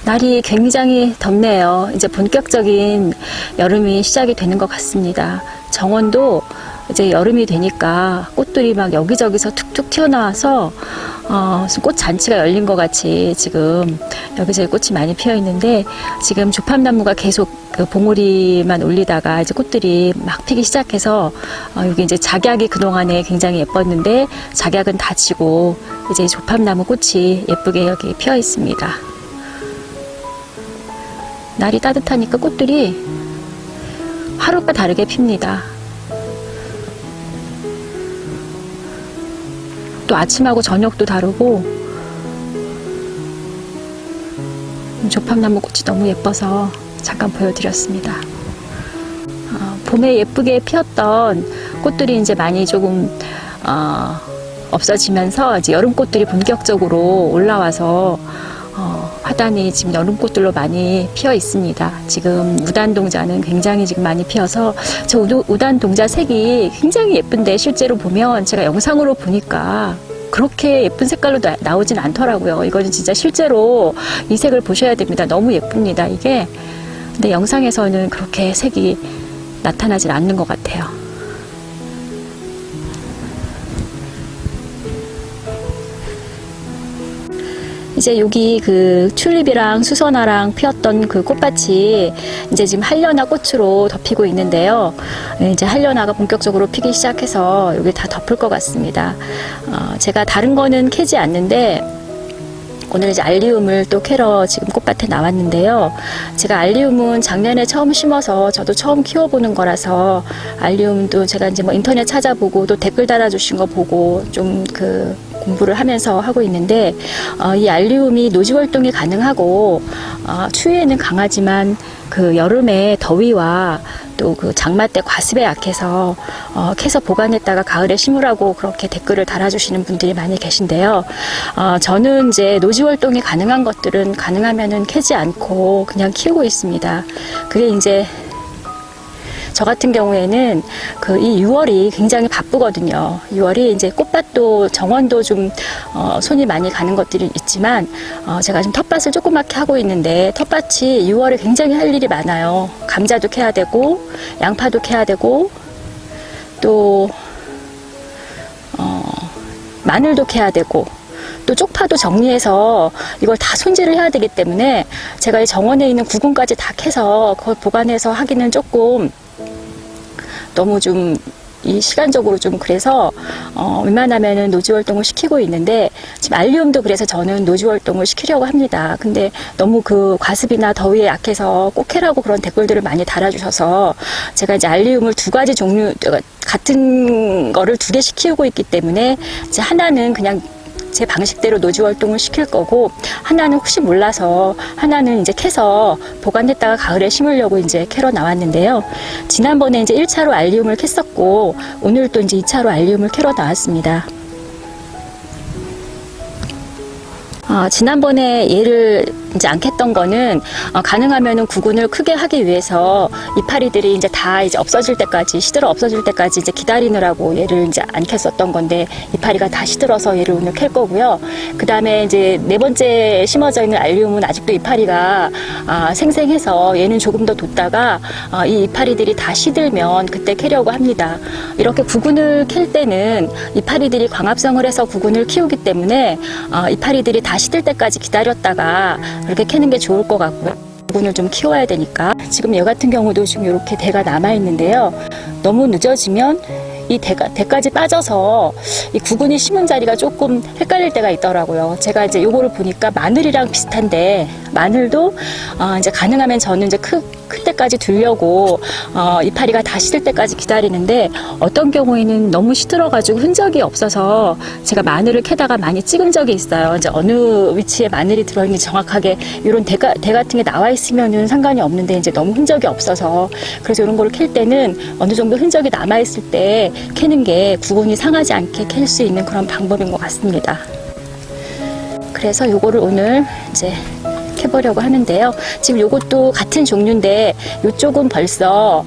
날이 굉장히 덥네요. 이제 본격적인 여름이 시작이 되는 것 같습니다. 정원도 이제 여름이 되니까 꽃들이 막 여기저기서 툭툭 튀어나와서 무슨 꽃 잔치가 열린 것 같이 지금 여기저기 꽃이 많이 피어 있는데, 지금 조팝나무가 계속 그 봉우리만 올리다가 이제 꽃들이 막 피기 시작해서 여기 이제 작약이 그동안에 굉장히 예뻤는데 작약은 다 지고 이제 조팝나무 꽃이 예쁘게 여기 피어 있습니다. 날이 따뜻하니까 꽃들이 하루가 다르게 핍니다. 또 아침하고 저녁도 다르고, 조팝나무 꽃이 너무 예뻐서 잠깐 보여드렸습니다. 봄에 예쁘게 피었던 꽃들이 이제 많이 조금 없어지면서 이제 여름꽃들이 본격적으로 올라와서 화단이 지금 여름꽃들로 많이 피어 있습니다. 지금 우단동자는 굉장히 지금 많이 피어서, 저 우단동자 색이 굉장히 예쁜데 실제로 보면 제가 영상으로 보니까 그렇게 예쁜 색깔로 나오진 않더라고요. 이거는 진짜 실제로 이 색을 보셔야 됩니다. 너무 예쁩니다, 이게. 근데 영상에서는 그렇게 색이 나타나질 않는 것 같아요. 이제 여기 그 튤립이랑 수선화랑 피었던 그 꽃밭이 이제 지금 한려나 꽃으로 덮이고 있는데요. 이제 한려나가 본격적으로 피기 시작해서 여기 다 덮을 것 같습니다. 제가 다른 거는 캐지 않는데 오늘 이제 알리움을 또 캐러 지금 꽃밭에 나왔는데요. 제가 알리움은 작년에 처음 심어서 저도 처음 키워보는 거라서, 알리움도 제가 이제 뭐 인터넷 찾아보고 또 댓글 달아주신 거 보고 좀 그 공부를 하면서 하고 있는데, 이 알리움이 노지 활동이 가능하고 추위에는 강하지만 그 여름에 더위와 또 그 장마 때 과습에 약해서 캐서 보관했다가 가을에 심으라고 그렇게 댓글을 달아주시는 분들이 많이 계신데요. 저는 이제 노지 활동이 가능한 것들은 가능하면은 캐지 않고 그냥 키우고 있습니다. 그게 이제 저 같은 경우에는 그 이 6월이 굉장히 바쁘거든요. 6월이 이제 꽃밭도 정원도 좀 손이 많이 가는 것들이 있지만, 제가 지금 텃밭을 조그맣게 하고 있는데 텃밭이 6월에 굉장히 할 일이 많아요. 감자도 캐야 되고 양파도 캐야 되고 또 마늘도 캐야 되고 또 쪽파도 정리해서 이걸 다 손질을 해야 되기 때문에 제가 이 정원에 있는 구근까지 다 캐서 그걸 보관해서 하기는 조금 너무 좀 이 시간적으로 좀 그래서 웬만하면은 노지 활동을 시키고 있는데, 지금 알리움도 그래서 저는 노지 활동을 시키려고 합니다. 근데 너무 그 과습이나 더위에 약해서 꼭 캐라고 그런 댓글들을 많이 달아주셔서 제가 이제 알리움을 두 가지 종류, 같은 거를 두 개씩 키우고 있기 때문에 이제 하나는 그냥 제 방식대로 노지 활동을 시킬 거고, 하나는 혹시 몰라서 하나는 이제 캐서 보관했다가 가을에 심으려고 이제 캐러 나왔는데요. 지난번에 이제 1차로 알리움을 캤었고 오늘 또 이제 2차로 알리움을 캐러 나왔습니다. 지난번에 얘를 이제 안 캤던 거는 가능하면은 구근을 크게 하기 위해서 이파리들이 이제 다 이제 없어질 때까지, 시들어 없어질 때까지 이제 기다리느라고 얘를 이제 안 캤었던 건데, 이파리가 다 시들어서 얘를 오늘 캘 거고요. 그 다음에 이제 네 번째 심어져 있는 알리움은 아직도 이파리가 생생해서 얘는 조금 더 뒀다가 이 이파리들이 다 시들면 그때 캐려고 합니다. 이렇게 구근을 캘 때는 이파리들이 광합성을 해서 구근을 키우기 때문에 이파리들이 다 시들 때까지 기다렸다가 그렇게 캐는 게 좋을 것 같고요. 구근을 좀 키워야 되니까. 지금 얘 같은 경우도 지금 이렇게 대가 남아 있는데요. 너무 늦어지면 이 대까지 빠져서 이 구근이 심은 자리가 조금 헷갈릴 때가 있더라고요. 제가 이제 요거를 보니까 마늘이랑 비슷한데, 마늘도 이제 가능하면 저는 이제 클 때까지 두려고 이파리가 다 시들 때까지 기다리는데, 어떤 경우에는 너무 시들어가지고 흔적이 없어서 제가 마늘을 캐다가 많이 찍은 적이 있어요. 이제 어느 위치에 마늘이 들어있는지 정확하게 이런 대 같은 게 나와 있으면은 상관이 없는데, 이제 너무 흔적이 없어서, 그래서 이런 거를 캘 때는 어느 정도 흔적이 남아 있을 때 캐는 게 구근이 상하지 않게 캘 수 있는 그런 방법인 것 같습니다. 그래서 요거를 오늘 이제 캐보려고 하는데요. 지금 요것도 같은 종류인데 요쪽은 벌써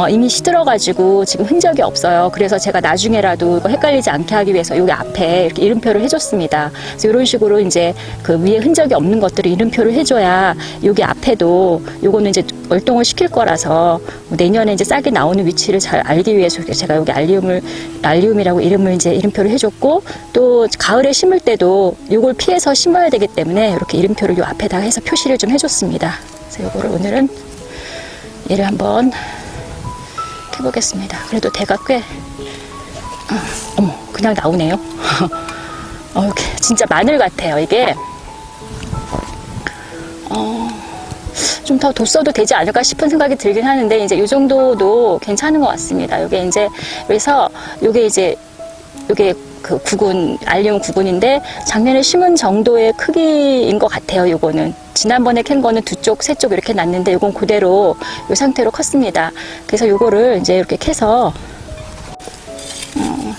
이미 시들어가지고 지금 흔적이 없어요. 그래서 제가 나중에라도 이거 헷갈리지 않게 하기 위해서 여기 앞에 이렇게 이름표를 해줬습니다. 그래서 이런 식으로 이제 그 위에 흔적이 없는 것들을 이름표를 해줘야 여기 앞에도 요거는 이제 월동을 시킬 거라서 내년에 이제 싹이 나오는 위치를 잘 알기 위해서 제가 여기 알리움이라고 이름을 이름표를 해줬고, 또 가을에 심을 때도 요걸 피해서 심어야 되기 때문에 이렇게 이름표를 요 앞에다 해서 표시를 좀 해줬습니다. 그래서 요거를 오늘은 얘를 한번 해보겠습니다. 그래도 대가 꽤 어머 그냥 나오네요. 이렇게 진짜 마늘 같아요. 이게 좀 더 뒀어도 되지 않을까 싶은 생각이 들긴 하는데 이제 이 정도도 괜찮은 것 같습니다. 요게 이제 그래서 요게 이제 요게 그 구근 알리움 구근인데 작년에 심은 정도의 크기인 것 같아요. 요거는 지난번에 캔 거는 두 쪽, 세 쪽 이렇게 났는데 요건 그대로 요 상태로 컸습니다. 그래서 요거를 이제 이렇게 캐서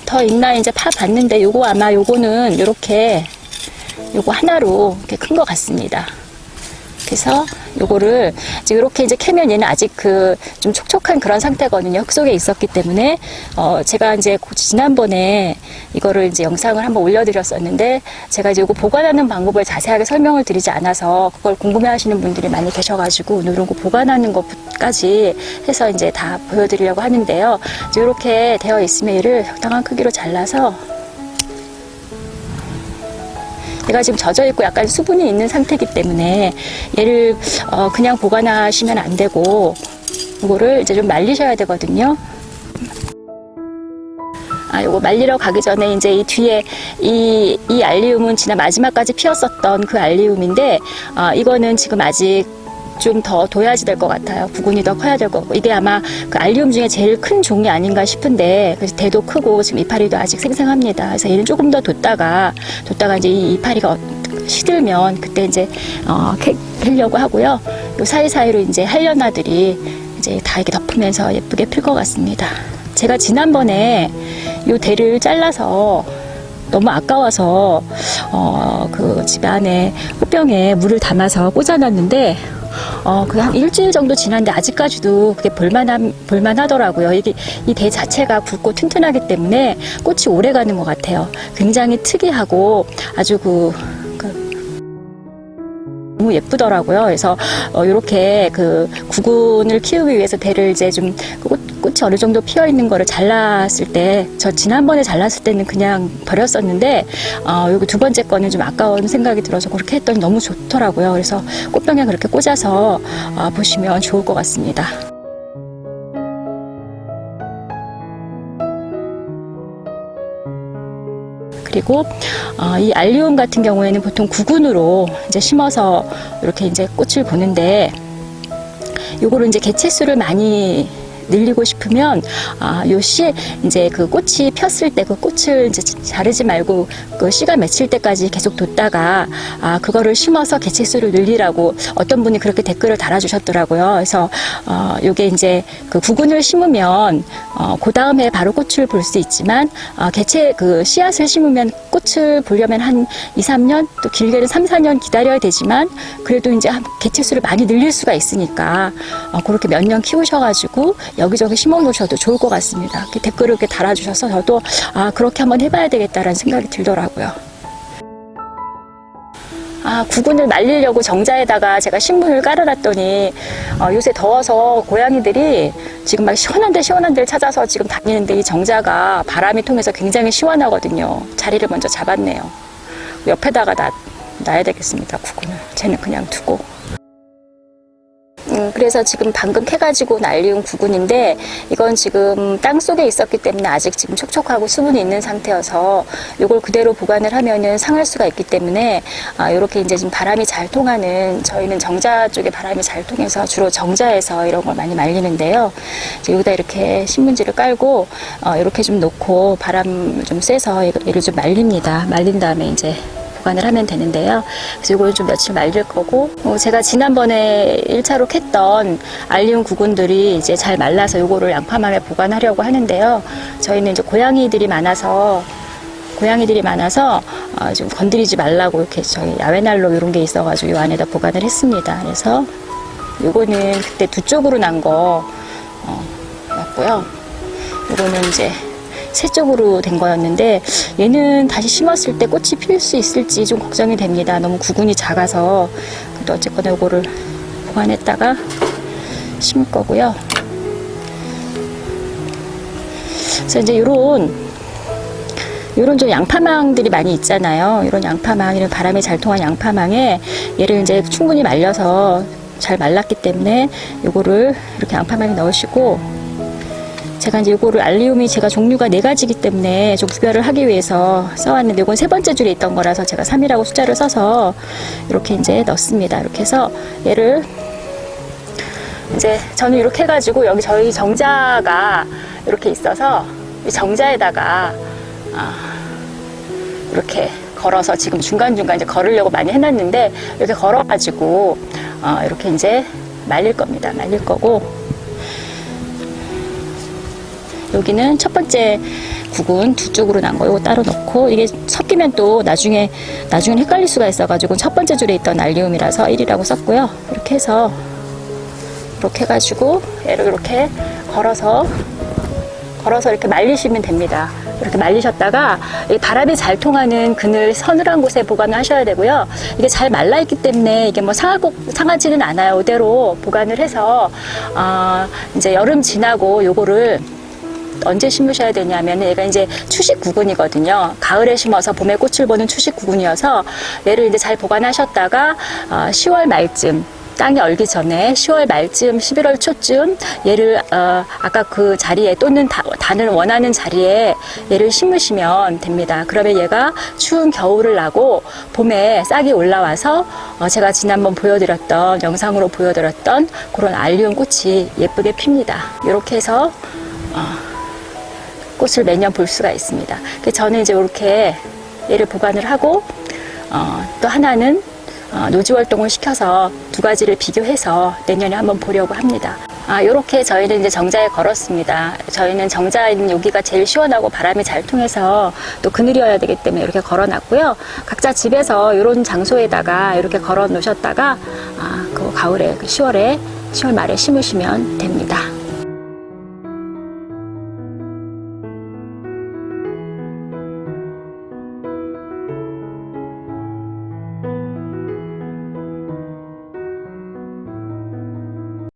더 있나 이제 파 봤는데 요거 아마 요거는 요렇게 요거 하나로 이렇게 큰 것 같습니다. 그래서 요거를 이제 이렇게 이제 캐면 얘는 아직 그 좀 촉촉한 그런 상태거든요. 흙 속에 있었기 때문에 제가 이제 지난번에 이거를 이제 영상을 한번 올려드렸었는데 제가 이제 이거 보관하는 방법을 자세하게 설명을 드리지 않아서 그걸 궁금해하시는 분들이 많이 계셔가지고 오늘은 그 보관하는 것까지 해서 이제 다 보여드리려고 하는데요. 이렇게 되어 있으면 얘를 적당한 크기로 잘라서 얘가 지금 젖어 있고 약간 수분이 있는 상태이기 때문에 얘를 그냥 보관하시면 안 되고 이거를 이제 좀 말리셔야 되거든요. 요거 말리러 가기 전에 이제 이 뒤에 이 알리움은 지난 마지막까지 피었었던 그 알리움인데 이거는 지금 아직 좀 더 둬야지 될 것 같아요. 구근이 더 커야 될 거고 이게 아마 그 알리움 중에 제일 큰 종이 아닌가 싶은데 그래서 대도 크고 지금 이파리도 아직 생생합니다. 그래서 얘는 조금 더 뒀다가 이제 이 이파리가 시들면 그때 이제 캐려고 하고요. 요 사이사이로 이제 한련화들이 이제 다 이렇게 덮으면서 예쁘게 필 것 같습니다. 제가 지난번에 요 대를 잘라서 너무 아까워서 그 집 안에 꽃병에 물을 담아서 꽂아놨는데 그 한 일주일 정도 지났는데 아직까지도 그게 볼만하더라고요. 이게 이 대 자체가 굵고 튼튼하기 때문에 꽃이 오래 가는 것 같아요. 굉장히 특이하고 아주 너무 예쁘더라고요. 그래서 이렇게 그 구근을 키우기 위해서 대를 이제 좀 꽃이 어느 정도 피어 있는 거를 잘랐을 때, 저 지난번에 잘랐을 때는 그냥 버렸었는데 여기 두 번째 거는 좀 아까운 생각이 들어서 그렇게 했더니 너무 좋더라고요. 그래서 꽃병에 그렇게 꽂아서 보시면 좋을 것 같습니다. 그리고 이 알리움 같은 경우에는 보통 구근으로 이제 심어서 이렇게 이제 꽃을 보는데 요거를 이제 개체수를 많이 늘리고 싶으면 요시 이제 그 꽃이 폈을 때 그 꽃을 이제 자르지 말고 그 씨가 맺힐 때까지 계속 뒀다가 그거를 심어서 개체수를 늘리라고 어떤 분이 그렇게 댓글을 달아주셨더라고요. 그래서 요게 이제 그 구근을 심으면 그 다음에 바로 꽃을 볼 수 있지만 그 씨앗을 심으면 꽃을 보려면 한 2, 3년 또 길게는 3, 4년 기다려야 되지만 그래도 이제 개체수를 많이 늘릴 수가 있으니까 그렇게 몇 년 키우셔가지고 여기저기 심어 놓으셔도 좋을 것 같습니다. 이렇게 댓글을 이렇게 달아주셔서 저도 그렇게 한번 해봐야 되겠다라는 생각이 들더라고요. 구근을 말리려고 정자에다가 제가 신문을 깔아놨더니 요새 더워서 고양이들이 지금 막 시원한 데를 찾아서 지금 다니는데 이 정자가 바람이 통해서 굉장히 시원하거든요. 자리를 먼저 잡았네요. 옆에다가 놔야 되겠습니다. 구근을. 쟤는 그냥 두고. 그래서 지금 방금 캐가지고 날리운 구근인데 이건 지금 땅 속에 있었기 때문에 아직 지금 촉촉하고 수분이 있는 상태여서 이걸 그대로 보관을 하면은 상할 수가 있기 때문에 이렇게 이제 좀 바람이 잘 통하는, 저희는 정자 쪽에 바람이 잘 통해서 주로 정자에서 이런 걸 많이 말리는데요. 여기다 이렇게 신문지를 깔고 이렇게 좀 놓고 바람 좀 쐬서 얘를 좀 말립니다. 말린 다음에 이제 보관을 하면 되는데요. 그래서 이걸 좀 며칠 말릴 거고, 제가 지난번에 1차로 캤던 알리움 구근들이 이제 잘 말라서 이거를 양파망에 보관하려고 하는데요. 저희는 이제 고양이들이 많아서 고양이들이 많아서 좀 건드리지 말라고 이렇게 저희 야외난로 이런 게 있어가지고 이 안에다 보관을 했습니다. 그래서 요거는 그때 두 쪽으로 난 거 놨고요. 요거는 이제 세 쪽으로 된 거였는데 얘는 다시 심었을 때 꽃이 필 수 있을지 좀 걱정이 됩니다. 너무 구근이 작아서. 근데 어쨌거나 요거를 보관했다가 심을 거고요. 그래서 이제 요런 좀 양파망들이 많이 있잖아요. 이런 양파망, 이런 바람이 잘 통한 양파망에 얘를 이제 충분히 말려서 잘 말랐기 때문에 요거를 이렇게 양파망에 넣으시고, 제가 이제 요거를 알리움이 제가 종류가 4가지이기 때문에 좀 구별을 하기 위해서 써왔는데, 요건 3번째 줄에 있던 거라서 제가 3이라고 숫자를 써서 이렇게 이제 넣습니다. 이렇게 해서 얘를 이제 저는 이렇게 해가지고 여기 저희 정자가 이렇게 있어서 이 정자에다가 이렇게 걸어서 지금 중간중간 이제 걸으려고 많이 해놨는데, 이렇게 걸어가지고 이렇게 이제 말릴 겁니다. 말릴 거고, 여기는 첫 번째 구근 두 쪽으로 난 거 이거 따로 넣고, 이게 섞이면 또 나중에 헷갈릴 수가 있어가지고 첫 번째 줄에 있던 알리움이라서 1이라고 썼고요. 이렇게 해서 이렇게 해가지고 얘를 이렇게 걸어서 이렇게 말리시면 됩니다. 이렇게 말리셨다가 이 바람이 잘 통하는 그늘 서늘한 곳에 보관을 하셔야 되고요. 이게 잘 말라 있기 때문에 이게 뭐 상하지는 않아요. 이대로 보관을 해서 이제 여름 지나고 요거를 언제 심으셔야 되냐면, 얘가 이제 추식 구근이거든요. 가을에 심어서 봄에 꽃을 보는 추식 구근이어서 얘를 이제 잘 보관하셨다가 10월 말쯤, 땅이 얼기 전에 10월 말쯤, 11월 초쯤 얘를 아까 그 자리에, 또는 단을 원하는 자리에 얘를 심으시면 됩니다. 그러면 얘가 추운 겨울을 나고 봄에 싹이 올라와서 제가 지난번 보여드렸던, 영상으로 보여드렸던 그런 알리움 꽃이 예쁘게 핍니다. 이렇게 해서 꽃을 매년 볼 수가 있습니다. 저는 이제 이렇게 얘를 보관을 하고, 또 하나는 노지 활동을 시켜서 2가지를 비교해서 내년에 한번 보려고 합니다. 이렇게 저희는 이제 정자에 걸었습니다. 저희는 정자에 있는 여기가 제일 시원하고 바람이 잘 통해서 또 그늘이어야 되기 때문에 이렇게 걸어놨고요. 각자 집에서 이런 장소에다가 이렇게 걸어 놓으셨다가 그 가을에, 10월 말에 심으시면 됩니다.